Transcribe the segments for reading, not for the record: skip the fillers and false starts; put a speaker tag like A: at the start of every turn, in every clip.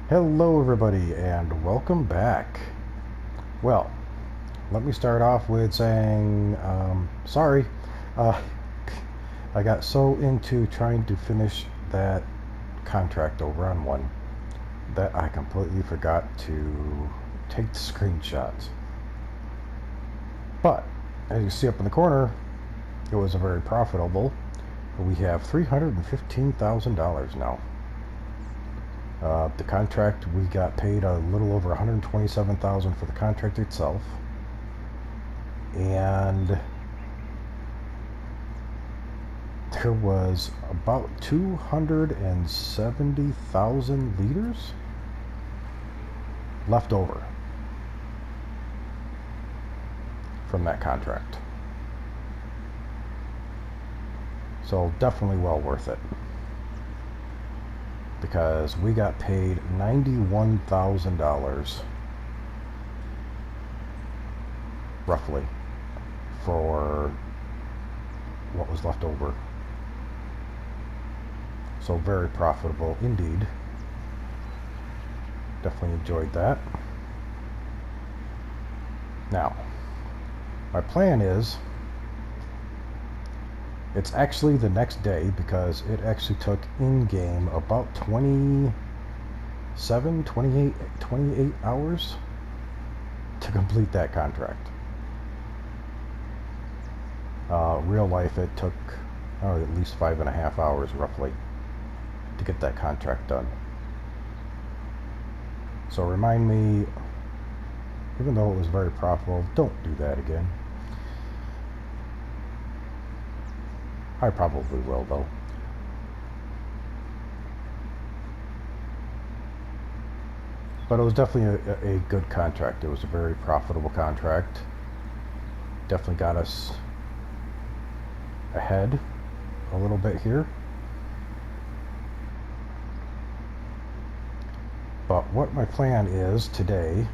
A: Hello everybody and welcome back. Well, let me start off with saying sorry. Uh, I got so into trying to finish that contract over on one that I completely forgot to take the screenshots. But as you see up in the corner, it was a very profitable. We have $315,000 now. The contract, we got paid a little over $127,000 for the contract itself, and there was about 270,000 liters left over from that contract. So definitely well worth it, because we got paid $91,000 roughly for what was left over. So very profitable indeed. Definitely enjoyed that. Now, my plan is, it's actually the next day, because it actually took in-game about 28 hours to complete that contract. Real life, it took at least 5.5 hours roughly to get that contract done. So remind me, even though it was very profitable, don't do that again. I probably will, though. But it was definitely a good contract. It was a very profitable contract. Definitely got us ahead a little bit here. But what my plan is today,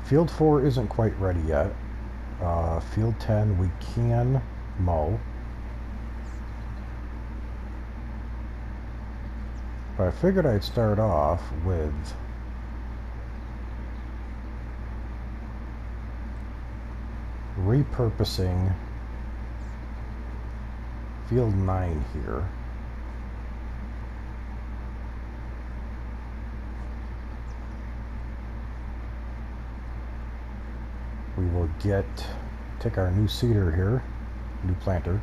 A: Field 4 isn't quite ready yet. Field 10 we can mow. But I figured I'd start off with repurposing Field 9 here. We will take our new seeder here, new planter,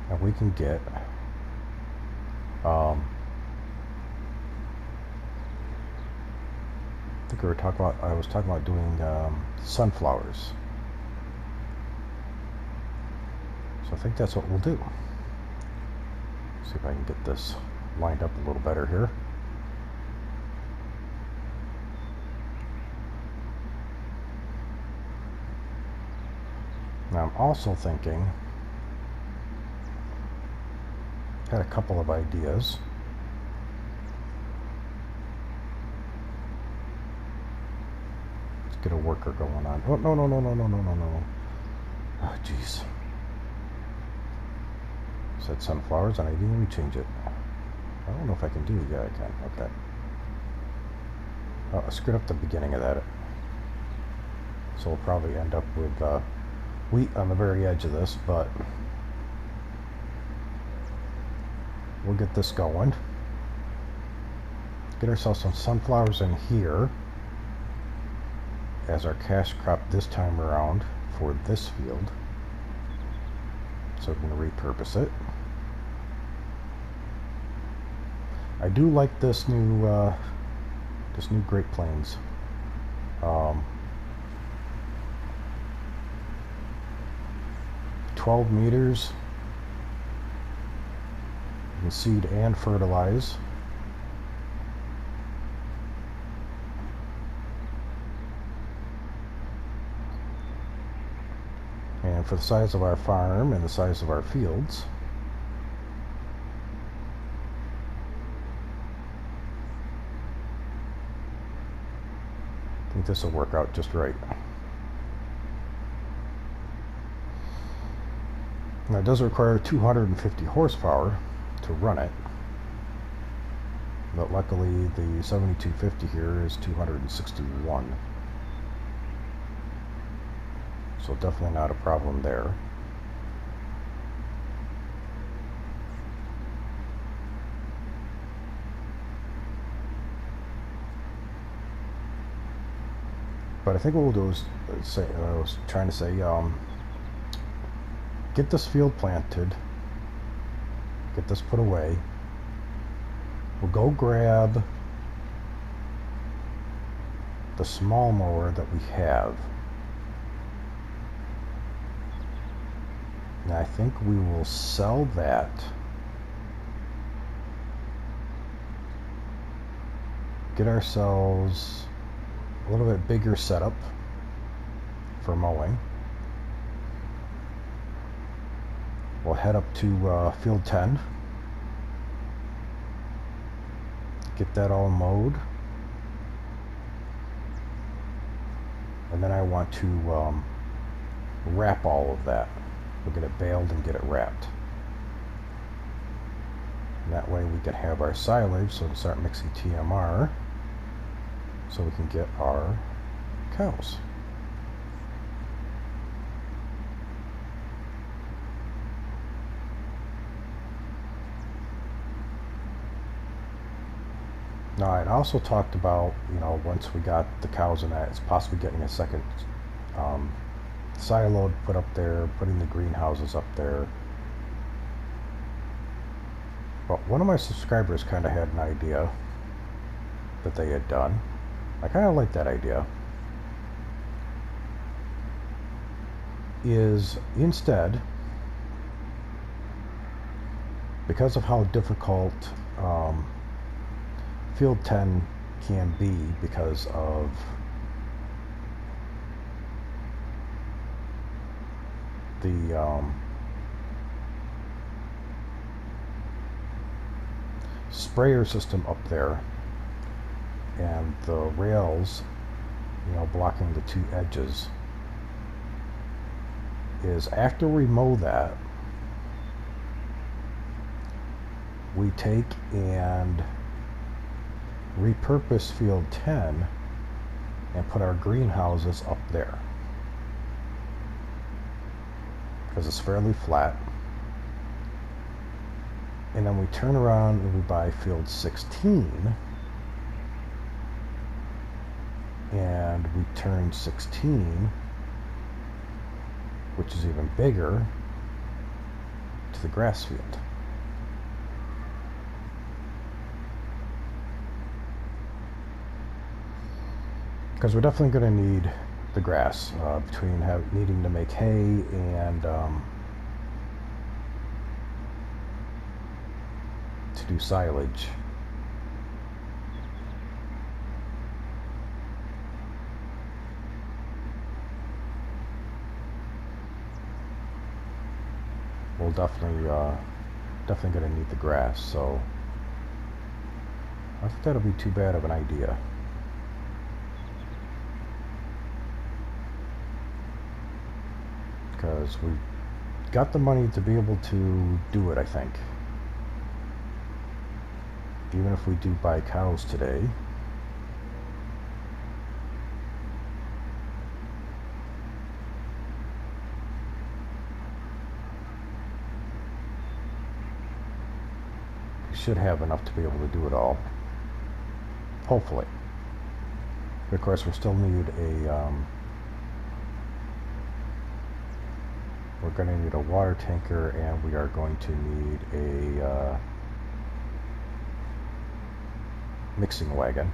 A: and we can get I think I was talking about doing sunflowers. So I think that's what we'll do. See if I can get this lined up a little better here. Now I'm also thinking, had a couple of ideas. Let's get a worker going on. Oh, no. Oh, jeez. Said sunflowers and I didn't even change it. I don't know if I can do it. Yeah, I can. Okay. Oh, I screwed up the beginning of that. So we'll probably end up with wheat on the very edge of this, but we'll get this going. Get ourselves some sunflowers in here as our cash crop this time around for this field. So we're going to repurpose it. I do like this new Great Plains. 12 meters. You can seed and fertilize. And for the size of our farm and the size of our fields, I think this will work out just right. Now, it does require 250 horsepower to run it, but luckily the 7250 here is 261, so definitely not a problem there. But I think what we'll do is say, I was trying to say, get this field planted, get this put away. We'll go grab the small mower that we have. And I think we will sell that. Get ourselves a little bit bigger setup for mowing. We'll head up to field 10. Get that all mowed. And then I want to wrap all of that. We'll get it baled and get it wrapped. And that way we can have our silage, so we can start mixing TMR, so we can get our cows. Now, I'd also talked about, once we got the cows in that, it's possibly getting a second silo put up there, putting the greenhouses up there. But one of my subscribers kind of had an idea that they had done. I kind of like that idea. Is instead, because of how difficult field 10 can be because of the sprayer system up there and the rails, blocking the two edges, is after we mow that, we take and repurpose field 10 and put our greenhouses up there, because it's fairly flat. And then we turn around and we buy field 16, and we turn 16, which is even bigger, to the grass field. Because we're definitely going to need the grass between needing to make hay and to do silage. We'll definitely going to need the grass, so I don't think that'll be too bad of an idea. Because we got the money to be able to do it, I think. Even if we do buy cows today. We should have enough to be able to do it all. Hopefully. But of course, we still need a we're going to need a water tanker, and we are going to need a mixing wagon.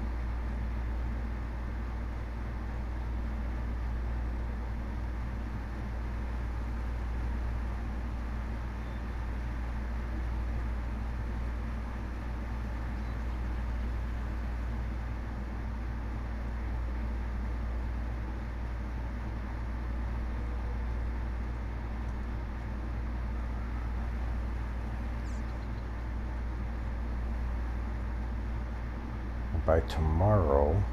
A: By tomorrow,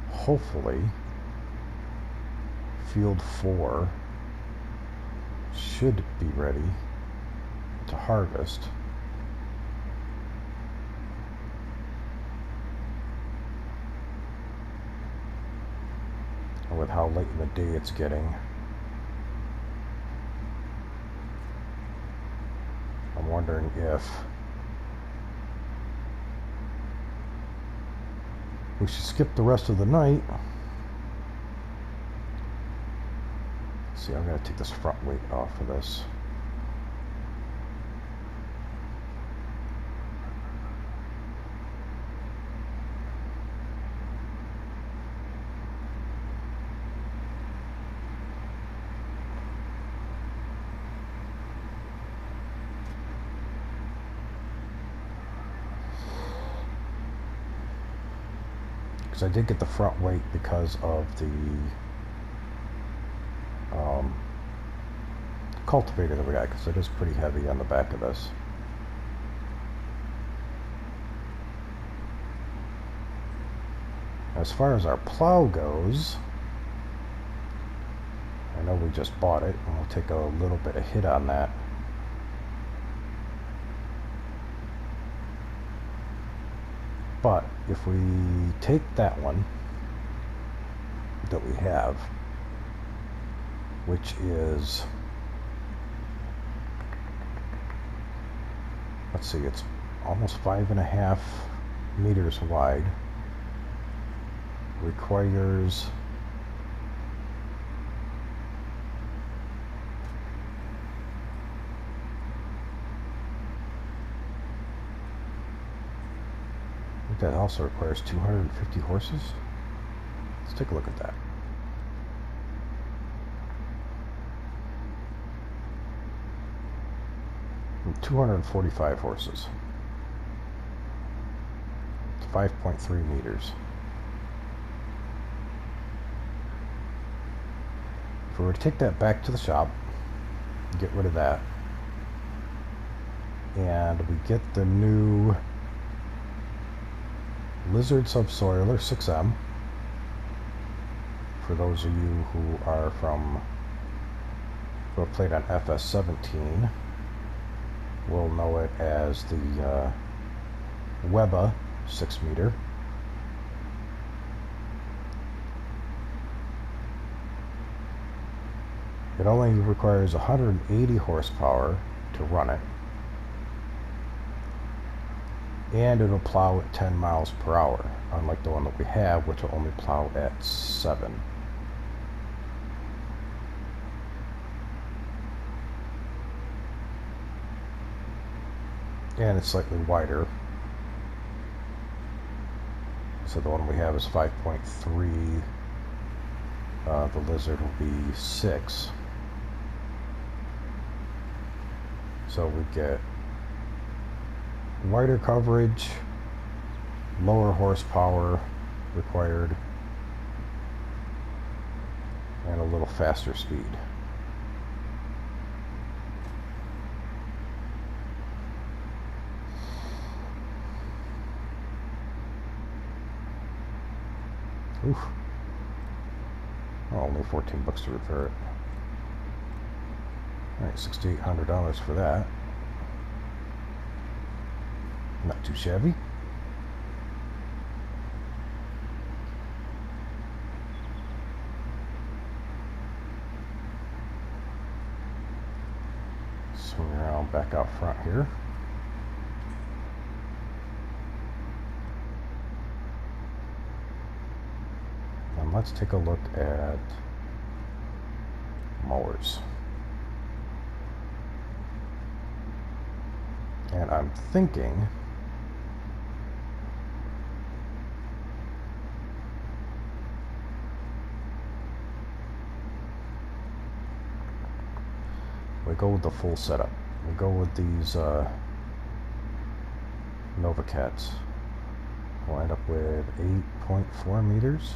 A: hopefully, field 4 should be ready harvest. And with how late in the day it's getting, I'm wondering if we should skip the rest of the night. Let's see, I'm going to take this front weight off of this. Because I did get the front weight because of the cultivator that we got, because it is pretty heavy on the back of this. As far as our plow goes, I know we just bought it, and we'll take a little bit of hit on that. But if we take that one that we have, which is, let's see, it's almost 5.5 meters wide, requires that also requires 250 horses. Let's take a look at that. And 245 horses. It's 5.3 meters. If we were to take that back to the shop, get rid of that, and we get the new Lizard Subsoiler 6M. For those of you who are who have played on FS17, will know it as the Weba 6 meter. It only requires 180 horsepower to run it, and it'll plow at 10 miles per hour, unlike the one that we have, which will only plow at 7. And it's slightly wider. So the one we have is 5.3. The Lizard will be 6. So we get wider coverage, lower horsepower required, and a little faster speed. Oof. Oh, only 14 bucks to repair it. Alright, $6,800 for that. Not too shabby. Swing around back out front here. And let's take a look at mowers. And I'm thinking we go with the full setup. We go with these Novacats. We'll end up with 8.4 meters.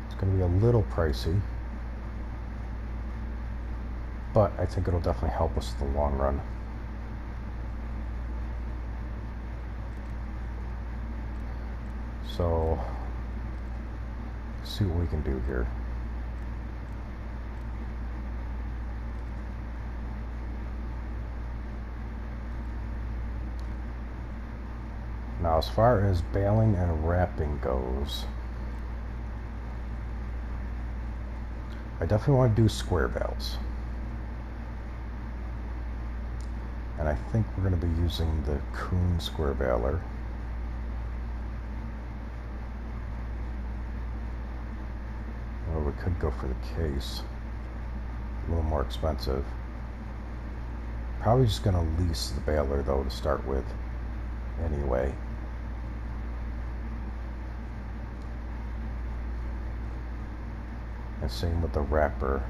A: It's going to be a little pricey, but I think it'll definitely help us in the long run. So, let's see what we can do here. as far as baling and wrapping goes, I definitely want to do square bales. And I think we're going to be using the Kuhn square baler. Or we could go for the case. A little more expensive. Probably just going to lease the baler though to start with anyway. And same with the wrapper.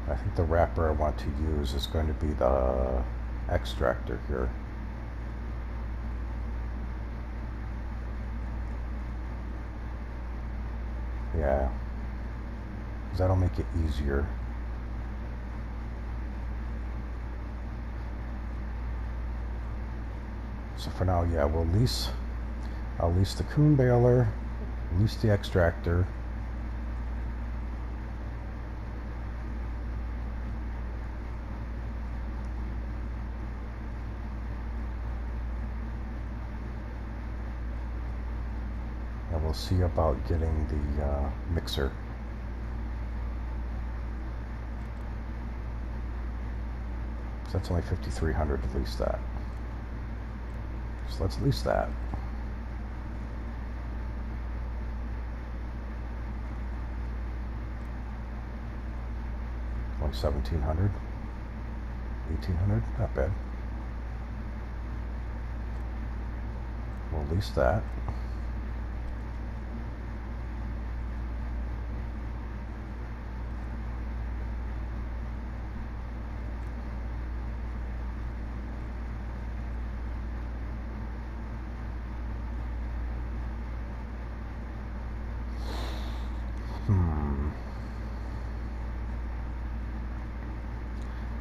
A: I think the wrapper I want to use is going to be the extractor here. Yeah, because that'll make it easier. So for now, yeah, I'll lease the Kuhn baler, lease the extractor. And we'll see about getting the mixer. So that's only $5,300 to lease that. So let's lease that. Only $1,700, $1,800, not bad. We'll lease that.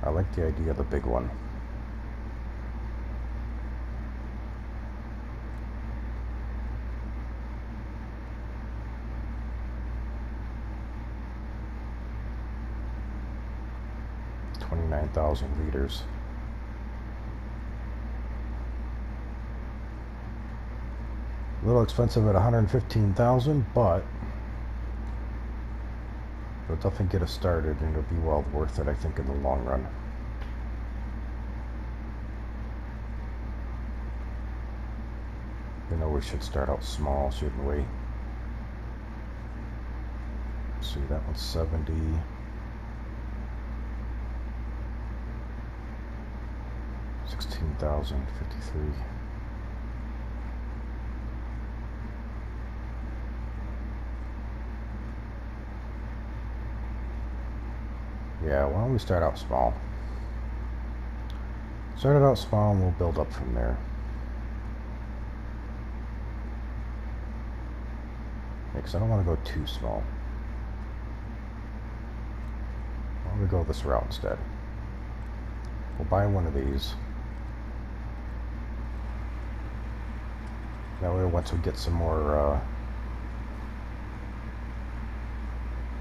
A: I like the idea of the big one. $29,000 liters. A little expensive at $115,000, but it'll definitely get us started, and it'll be well worth it, I think, in the long run. You know, we should start out small, shouldn't we? See, that one's 70. $16,053. Yeah, why don't we start out small? Start it out small and we'll build up from there. Because I don't want to go too small. Why don't we go this route instead? We'll buy one of these. That way, once we get some more,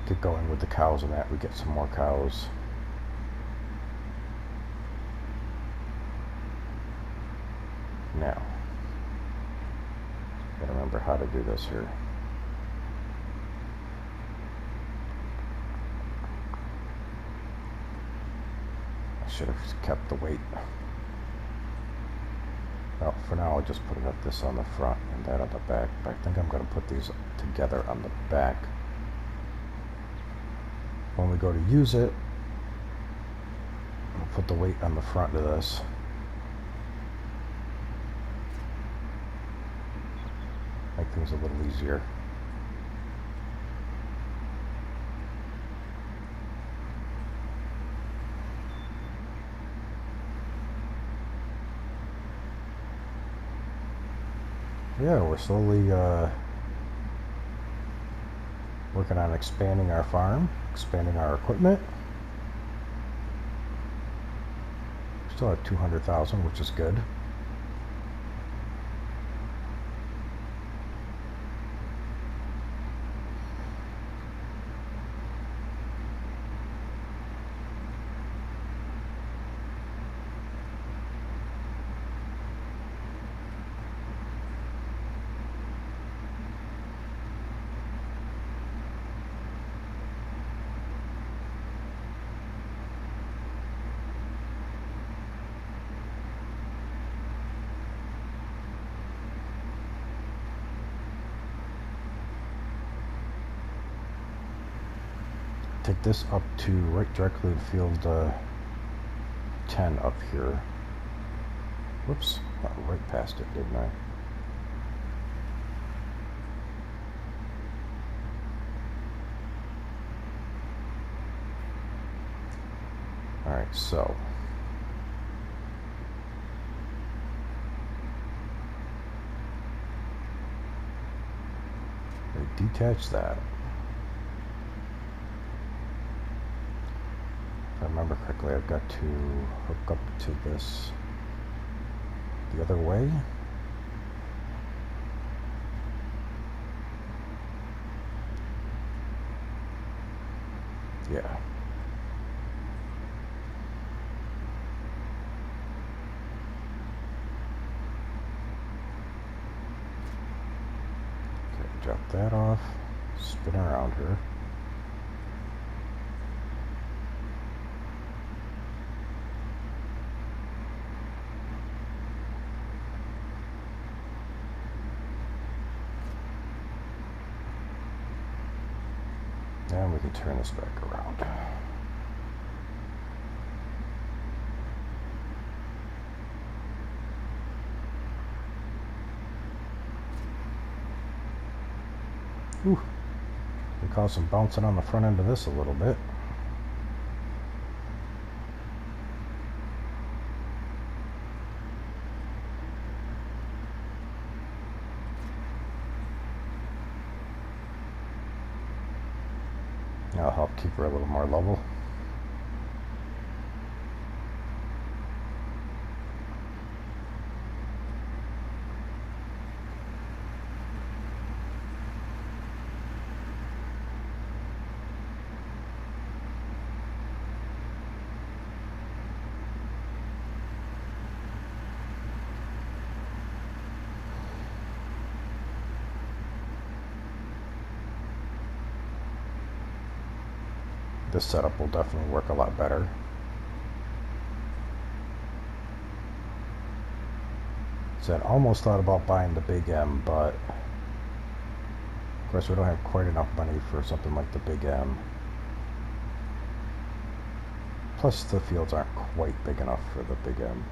A: get going with the cows and that, we get some more cows. Now, gotta remember how to do this here. I should have kept the weight. Well, for now, I'll just put it at this on the front and that on the back. But I think I'm going to put these together on the back. When we go to use it, we'll put the weight on the front of this. Make things a little easier. Yeah, we're slowly working on expanding our farm, expanding our equipment. Still at 200,000, which is good. take this up to right directly to field 10 up here. Whoops, right past it, didn't I? Alright, so I detach that. If I remember correctly, I've got to hook up to this the other way. Yeah. Okay, drop that off, spin around her. And we can turn this back around. Ooh, we caused some bouncing on the front end of this a little bit. That'll help keep her a little more level. This setup will definitely work a lot better. So I almost thought about buying the Big M, but of course we don't have quite enough money for something like the Big M. Plus the fields aren't quite big enough for the Big M.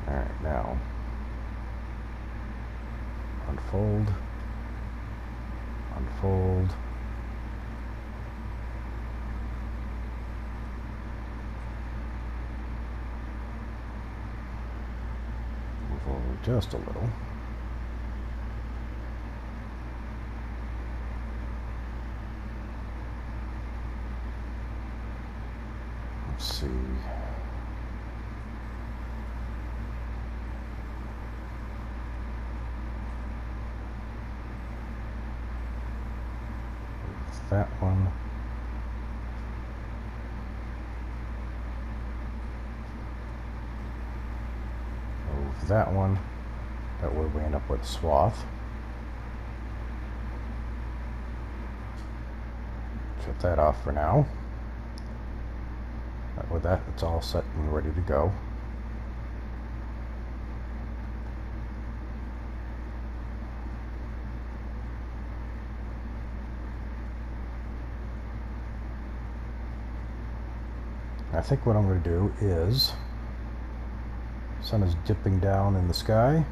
A: Alright, now unfold, unfold, move over just a little. Let's see. That one. Move that one. That way we end up with swath. Shut that off for now. With that, it's all set and ready to go. I think what I'm going to do is, sun is dipping down in the sky.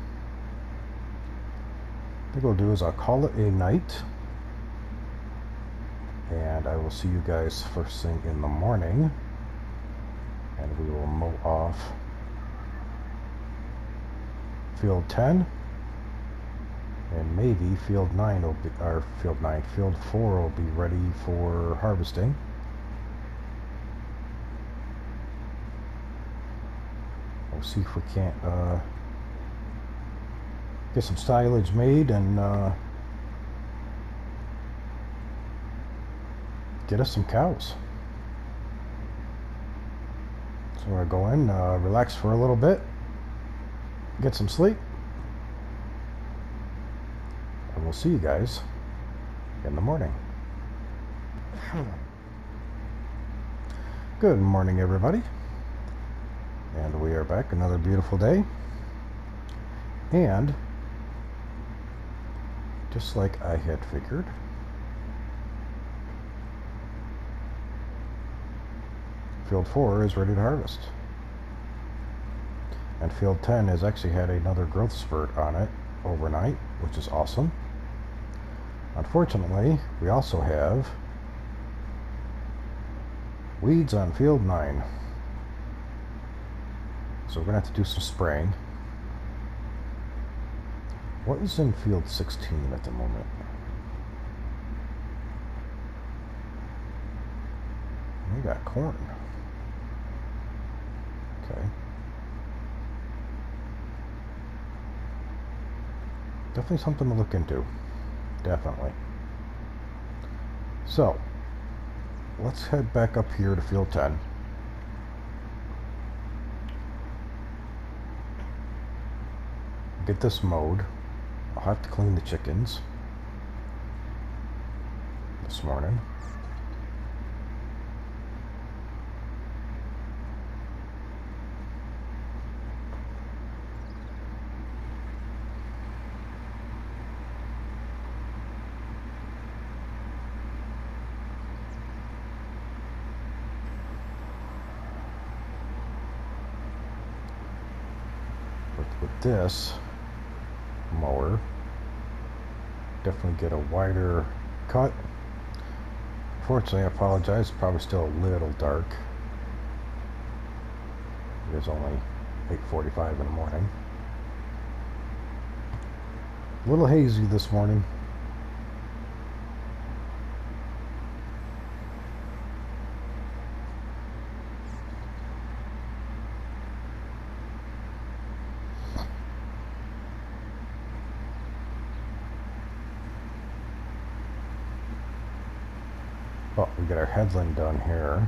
A: I think what I'll do is I'll call it a night, and I will see you guys first thing in the morning, and we will mow off field 10, and maybe field 9 will be, or field 4 will be ready for harvesting. We'll see if we can't get some silage made and get us some cows. So we're going to go in, relax for a little bit, get some sleep, and we'll see you guys in the morning. Good morning, everybody. And we are back, another beautiful day. And just like I had figured, Field 4 is ready to harvest. And Field 10 has actually had another growth spurt on it overnight, which is awesome. Unfortunately, we also have weeds on Field 9. So we're going to have to do some spraying. What is in Field 16 at the moment? We got corn. Okay. Definitely something to look into. Definitely. So, let's head back up here to Field 10. Get this mowed. I'll have to clean the chickens this morning. With this mower, definitely get a wider cut. Unfortunately, I apologize, it's probably still a little dark. It is only 8:45 in the morning. A little hazy this morning. But we get our headland done here.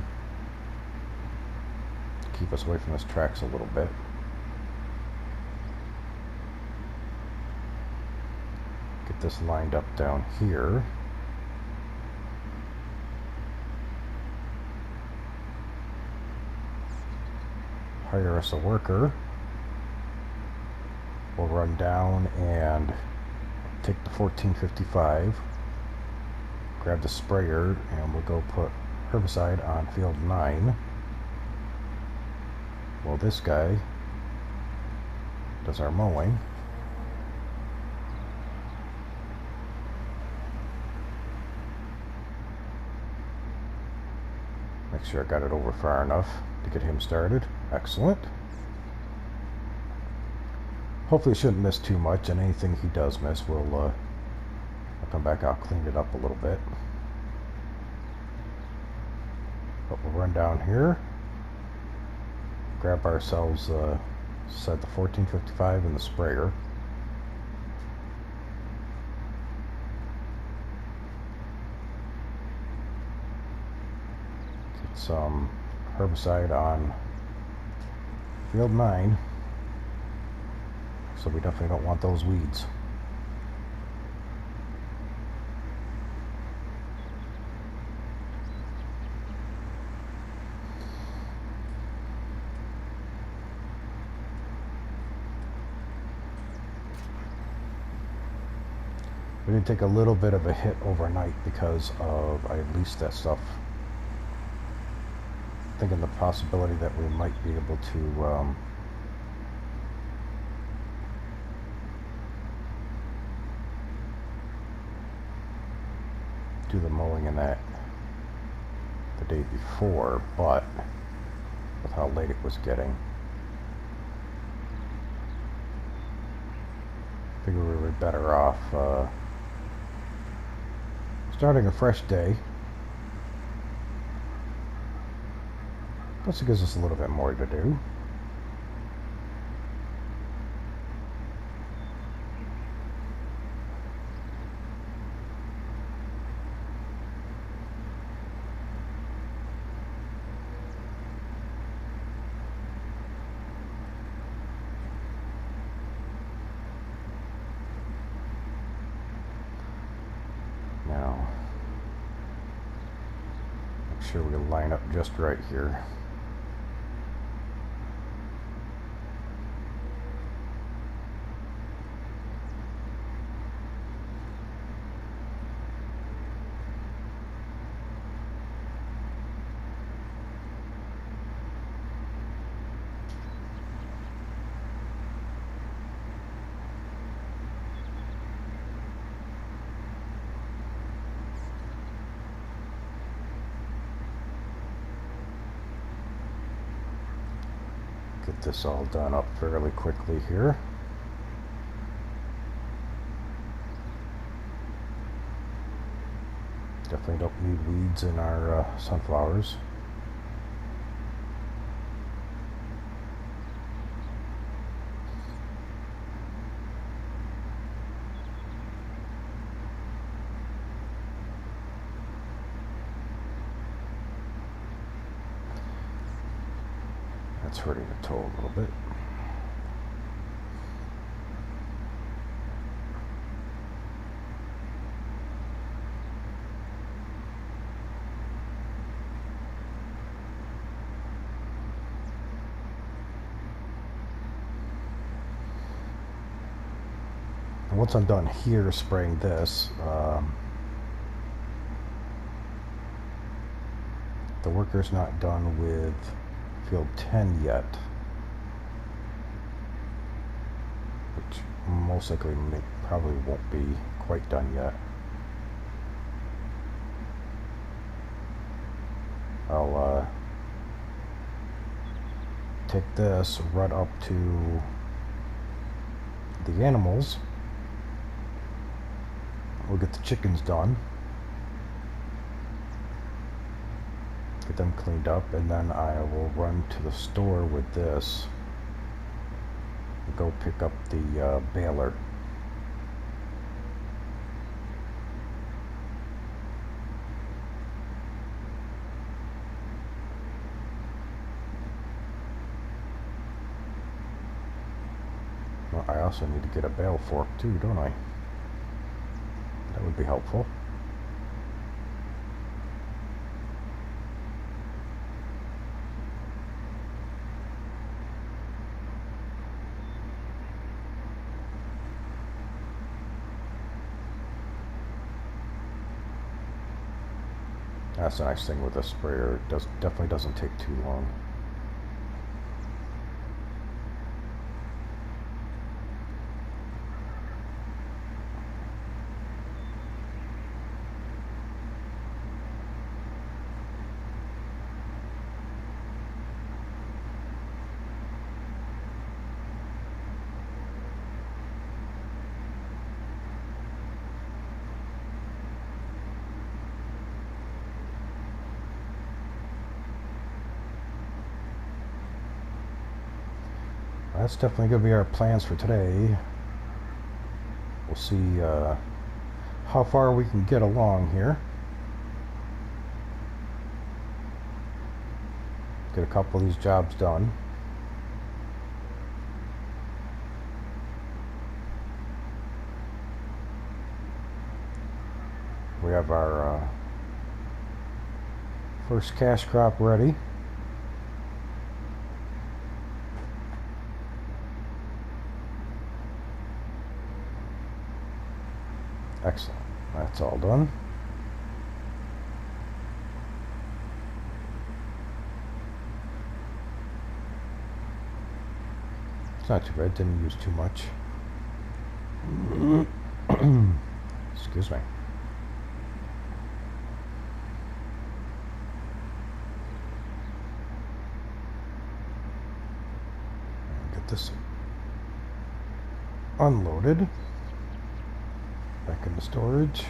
A: Keep us away from this tracks a little bit. Get this lined up down here. Hire us a worker. We'll run down and take the 1455. Grab the sprayer and we'll go put herbicide on Field 9. Well, this guy does our mowing. Make sure I got it over far enough to get him started. Excellent. Hopefully shouldn't miss too much, and anything he does miss, I'll come back, I'll clean it up a little bit. But we'll run down here, grab ourselves, set the 1455 in the sprayer. Get some herbicide on Field 9, so we definitely don't want those weeds. We did take a little bit of a hit overnight because of I leased that stuff. Thinking the possibility that we might be able to do the mowing in that the day before, but with how late it was getting, figured we were better off starting a fresh day. Plus it gives us a little bit more to do. sure we line up just right here. Get this all done up fairly quickly here. Definitely don't need weeds in our sunflowers. That's hurting the toe a little bit. And once I'm done here spraying this, the worker's not done with field 10 yet, which most likely probably won't be quite done yet. I'll take this, run up to the animals. We'll get the chickens done, get them cleaned up, and then I will run to the store with this and go pick up the baler. Well, I also need to get a bale fork too, don't I? That would be helpful. That's the nice thing with a sprayer. It definitely doesn't take too long. That's definitely going to be our plans for today. We'll see how far we can get along here. Get a couple of these jobs done. We have our first cash crop ready. Excellent. That's all done. It's not too bad. Didn't use too much. Excuse me. Get this unloaded. Back into storage.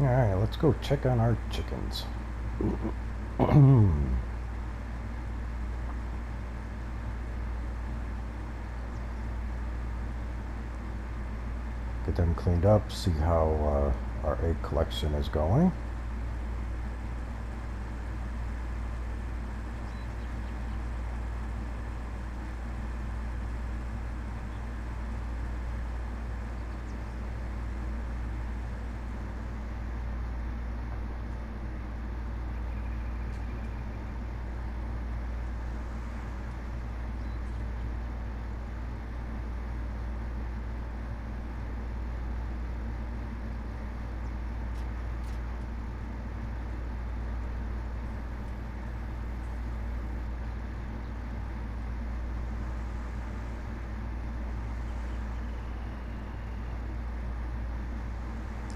A: Alright, let's go check on our chickens. Get them cleaned up, see how our egg collection is going.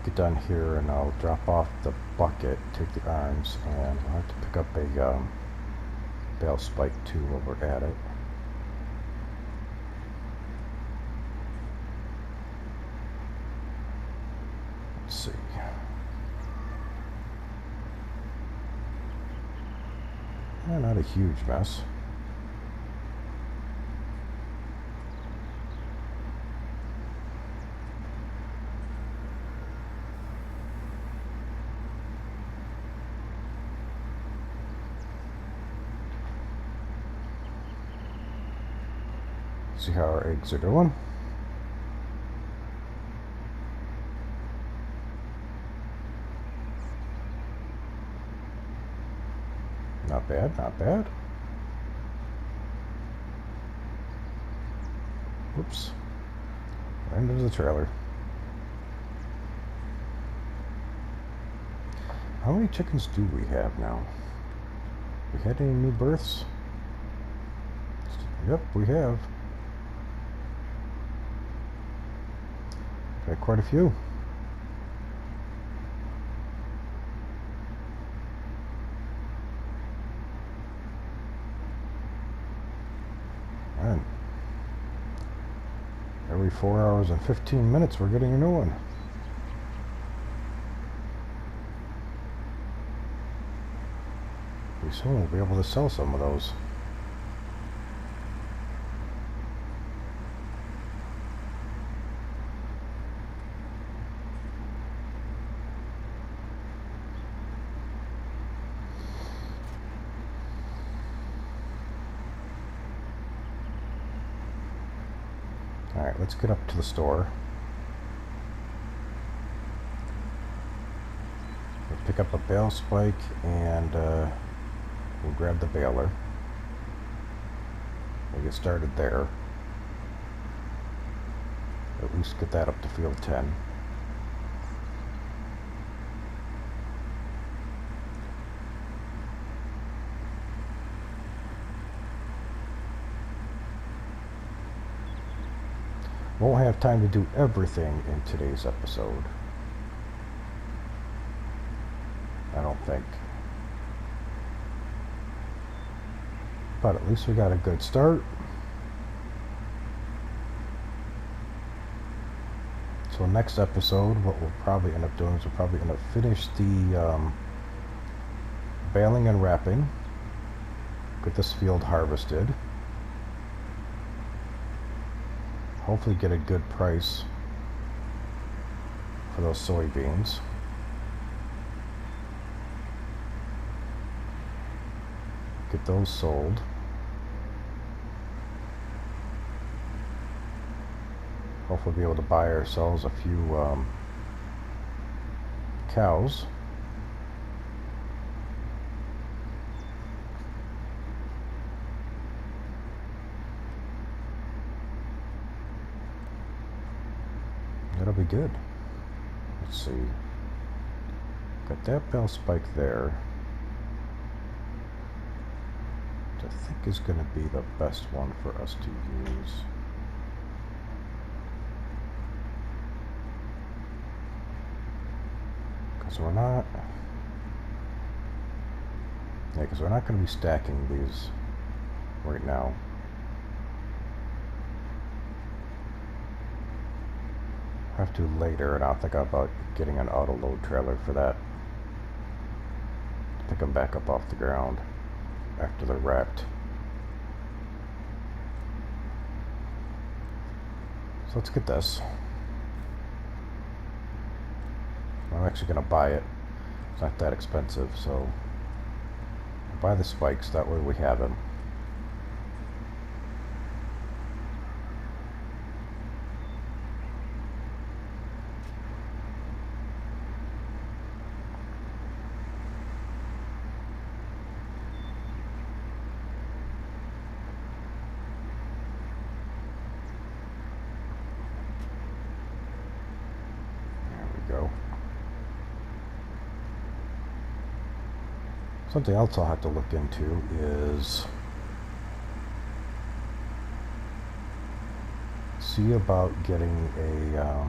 A: Get done here and I'll drop off the bucket, take the arms, and I'll have to pick up a bale spike too while we're at it. Let's see. Not a huge mess. See how our eggs are doing. Not bad, not bad. Whoops. Right into the trailer. How many chickens do we have now? We had any new births? Yep, we have. Got quite a few. And every 4 hours and 15 minutes we're getting a new one. Pretty soon we'll be able to sell some of those. Alright, let's get up to the store. We'll pick up a bale spike and we'll grab the baler. We'll get started there. At least get that up to field 10. Won't have time to do everything in today's episode. I don't think. But at least we got a good start. So next episode, what we'll probably end up doing is we'll probably end up finish the baling and wrapping. Get this field harvested. Hopefully get a good price for those soybeans. Get those sold. Hopefully be able to buy ourselves a few cows. That'll be good. Let's see. Got that bell spike there. Which I think is going to be the best one for us to use. Because we're not... Yeah, because we're not going to be stacking these right now. have to later, and I'll think about getting an auto load trailer for that. Pick them back up off the ground after they're wrecked. So let's get this. I'm actually going to buy it. It's not that expensive, so I'll buy the spikes, that way we have them. Go. Something else I'll have to look into is see about getting a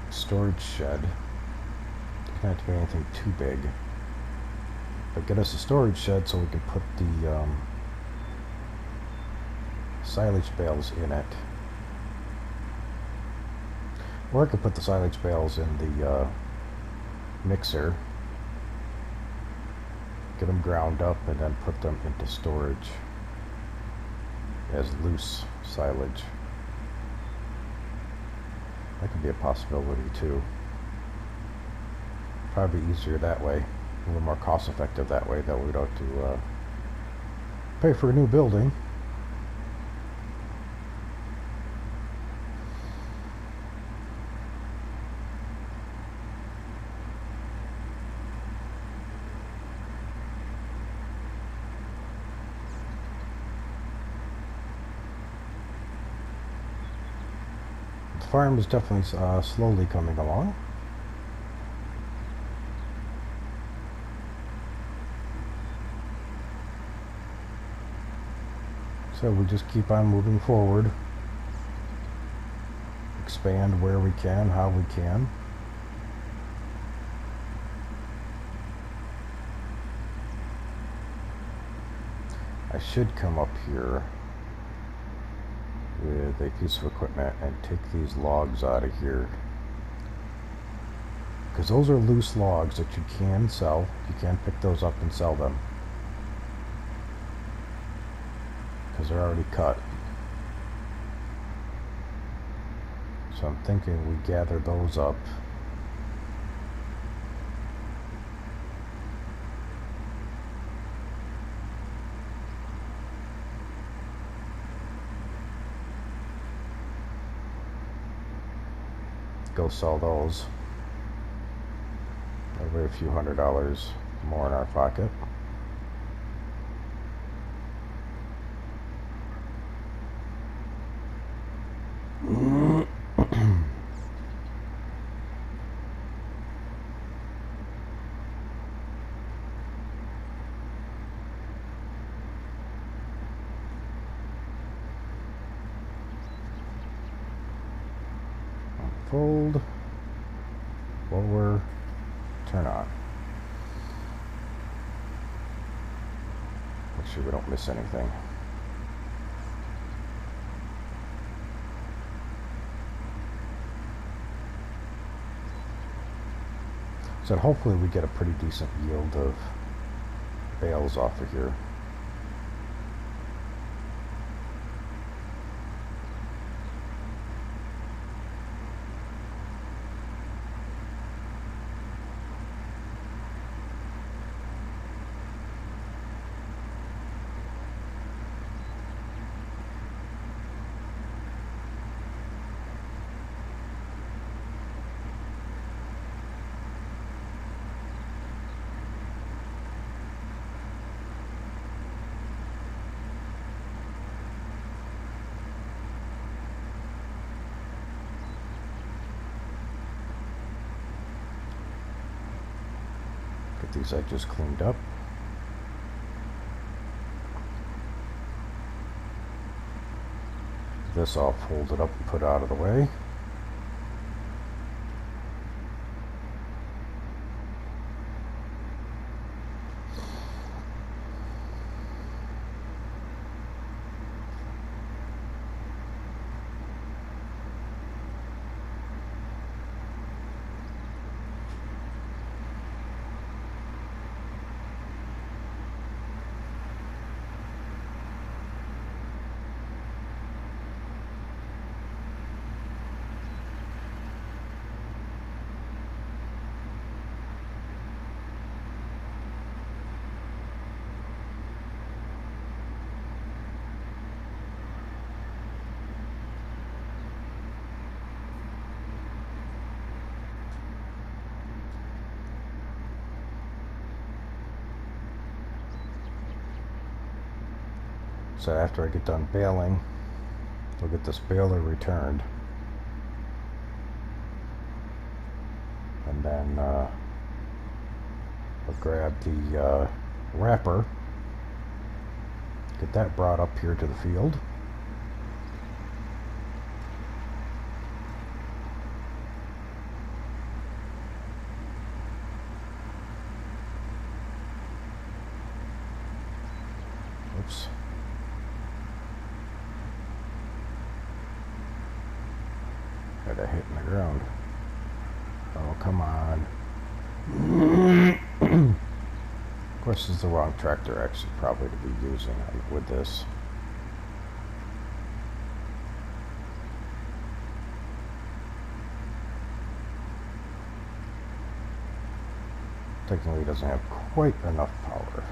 A: storage shed. Doesn't have to be anything too big, but get us a storage shed so we can put the silage bales in it. Or I could put the silage bales in the mixer, get them ground up, and then put them into storage as loose silage. That could be a possibility too. Probably easier that way, a little more cost effective that way, that we don't have to pay for a new building. The farm is definitely slowly coming along. So we just keep on moving forward, expand where we can, how we can. I should come up here with a piece of equipment and take these logs out of here, because those are loose logs that you can sell. You can pick those up and sell them because they're already cut. So I'm thinking we gather those up. Go sell those. That'll be a few $100s more in our pocket. Fold, lower, turn on. Make sure we don't miss anything. So hopefully we get a pretty decent yield of bales off of here. Get these edges cleaned up. This I'll fold it up and put out of the way. said, after I get done baling, we'll get this baler returned. And then I'll grab the wrapper, get that brought up here to the field. Oops. Had a hit in the ground. Oh, come on. Of course, this is the wrong tractor, actually, probably to be using with this. Technically, it doesn't have quite enough power.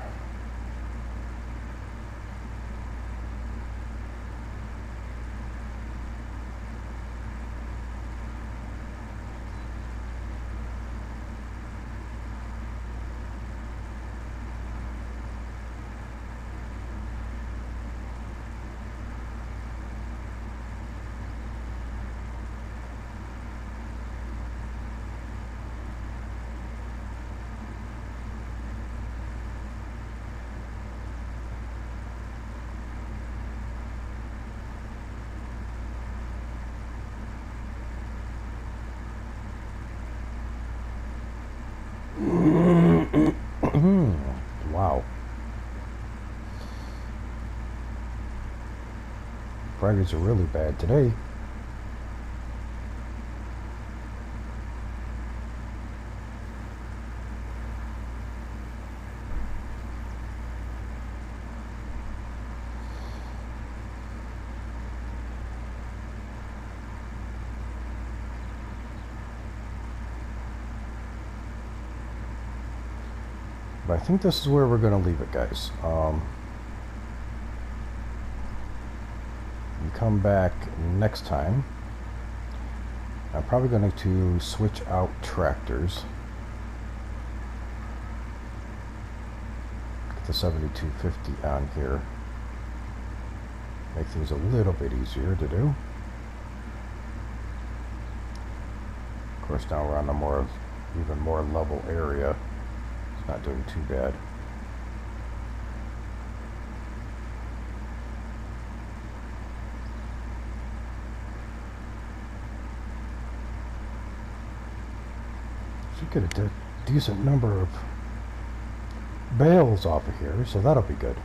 A: Wow. Fridays are really bad today. But I think this is where we're going to leave it, guys. We come back next time. I'm probably going to switch out tractors. Get the 7250 on here. Make things a little bit easier to do. Of course, now we're on a even more level area. Not doing too bad. Should get a decent number of bales off of here, so that'll be good.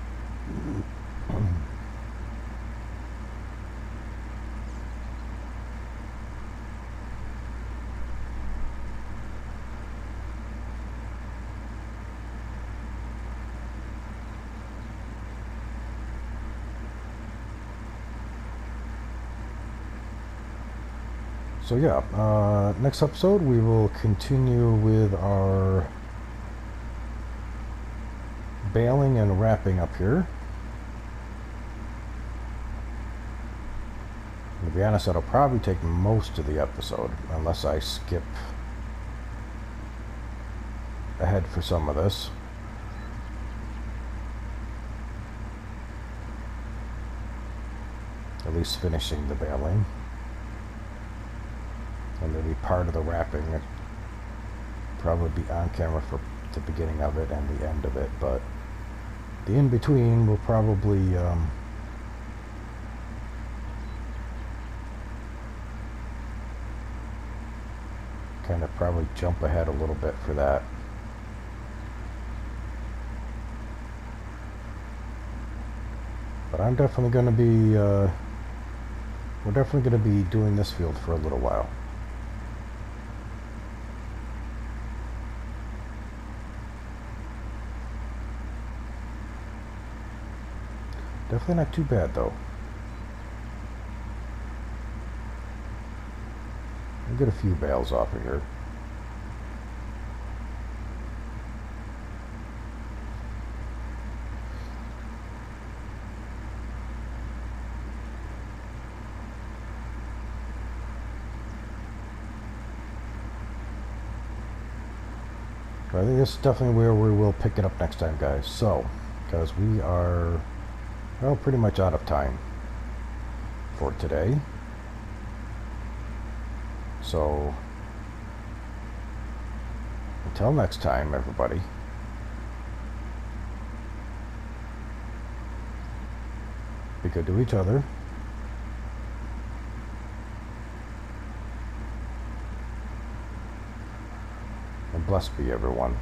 A: So yeah, next episode we will continue with our baling and wrapping up here. To be honest, that'll probably take most of the episode, unless I skip ahead for some of this. At least finishing the baling. And maybe part of the wrapping. Probably be on camera for the beginning of it and the end of it, but the in-between will probably kind of probably jump ahead a little bit for that. But I'm definitely going to be we're definitely going to be doing this field for a little while. Definitely not too bad though. I'll get a few bales off of here. But I think this is definitely where we will pick it up next time, guys. So, because we are well, pretty much out of time for today. So until next time, everybody, be good to each other. And blessed be everyone.